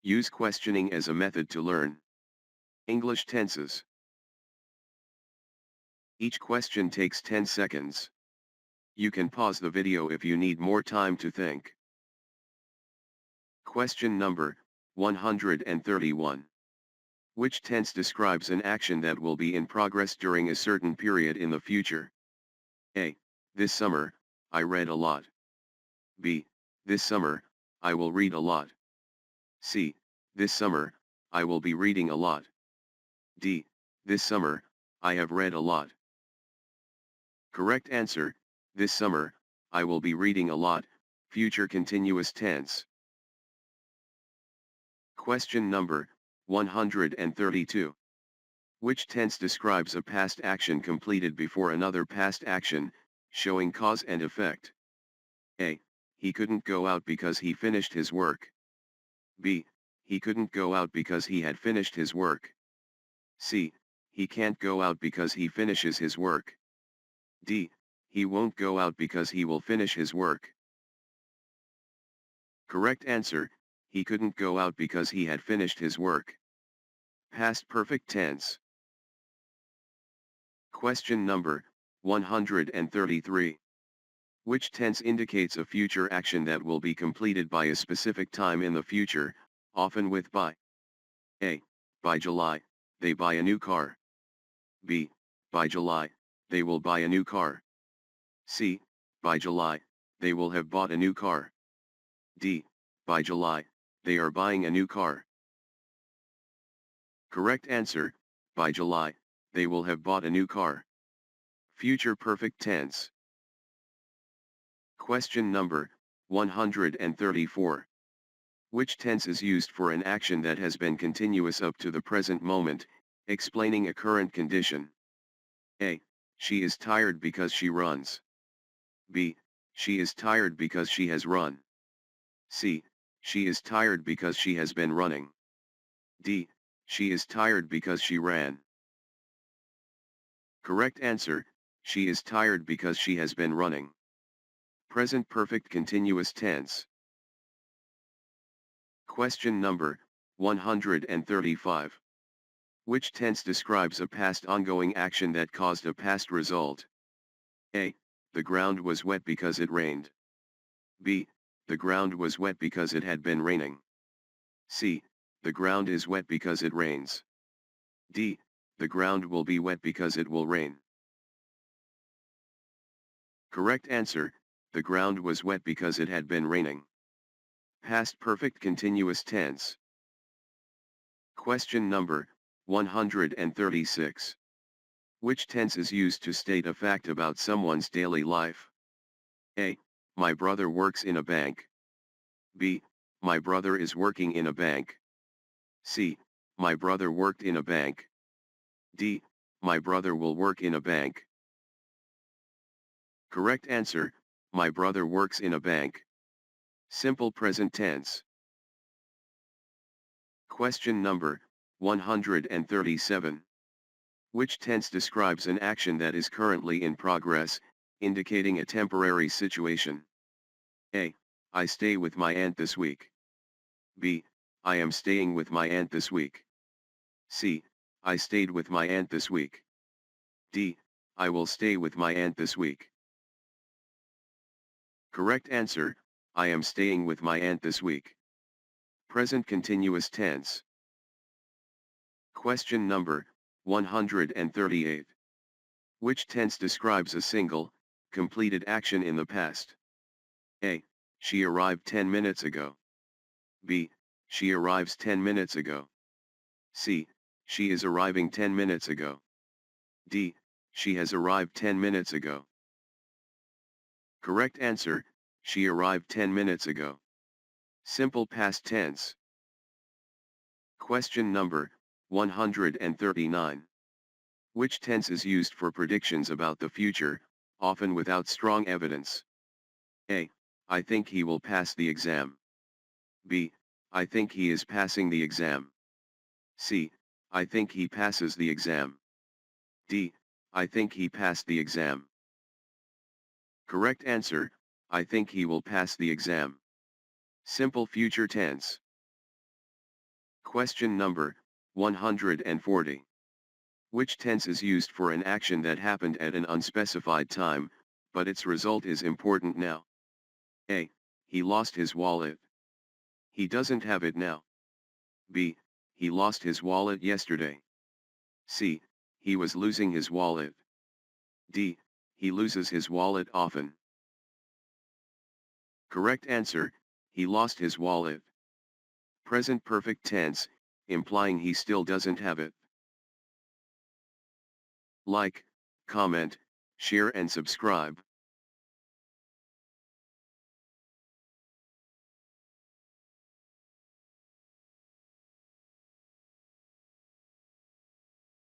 Use questioning as a method to learn. English tenses. Each question takes 10 seconds. You can pause the video if you need more time to think. Question number 131. Which tense describes an action that will be in progress during a certain period in the future? A. This summer, I read a lot. B. This summer, I will read a lot. C. This summer, I will be reading a lot. D. This summer, I have read a lot. Correct answer, this summer, I will be reading a lot, future continuous tense. Question number 132. Which tense describes a past action completed before another past action, showing cause and effect? A. He couldn't go out because he finished his work. B. He couldn't go out because he had finished his work. C. He can't go out because he finishes his work. D. He won't go out because he will finish his work. Correct answer, he couldn't go out because he had finished his work. Past perfect tense. Question number 133. Which tense indicates a future action that will be completed by a specific time in the future, often with by? A. By July, they buy a new car. B. By July, they will buy a new car. C. By July, they will have bought a new car. D. By July, they are buying a new car. Correct answer, by July, they will have bought a new car. Future perfect tense. Question number 134. Which tense is used for an action that has been continuous up to the present moment, explaining a current condition? A. She is tired because she runs. B. She is tired because she has run. C. She is tired because she has been running. D. She is tired because she ran. Correct answer, she is tired because she has been running. Present perfect continuous tense. Question number 135. Which tense describes a past ongoing action that caused a past result? A. The ground was wet because it rained. B. The ground was wet because it had been raining. C. The ground is wet because it rains. D. The ground will be wet because it will rain. Correct answer, the ground was wet because it had been raining. Past perfect continuous tense. Question number 136. Which tense is used to state a fact about someone's daily life? A. My brother works in a bank. B. My brother is working in a bank. C. My brother worked in a bank. D. My brother will work in a bank. Correct answer, my brother works in a bank. Simple present tense. Question number 137. Which tense describes an action that is currently in progress, indicating a temporary situation? A. I stay with my aunt this week. B. I am staying with my aunt this week. C. I stayed with my aunt this week. D. I will stay with my aunt this week. Correct answer, I am staying with my aunt this week. Present continuous tense. Question number 138. Which tense describes a single, completed action in the past? A. She arrived 10 minutes ago. B. She arrives 10 minutes ago. C. She is arriving 10 minutes ago. D. She has arrived 10 minutes ago. Correct answer, she arrived 10 minutes ago. Simple past tense. Question number 139. Which tense is used for predictions about the future, often without strong evidence? A. I think he will pass the exam. B. I think he is passing the exam. C. I think he passes the exam. D. I think he passed the exam. Correct answer, I think he will pass the exam. Simple future tense. Question number 140. Which tense is used for an action that happened at an unspecified time, but its result is important now? A. He lost his wallet. He doesn't have it now. B. He lost his wallet yesterday. C. He was losing his wallet. D. He loses his wallet often. Correct answer, he lost his wallet. Present perfect tense, implying he still doesn't have it. Like, comment, share and subscribe.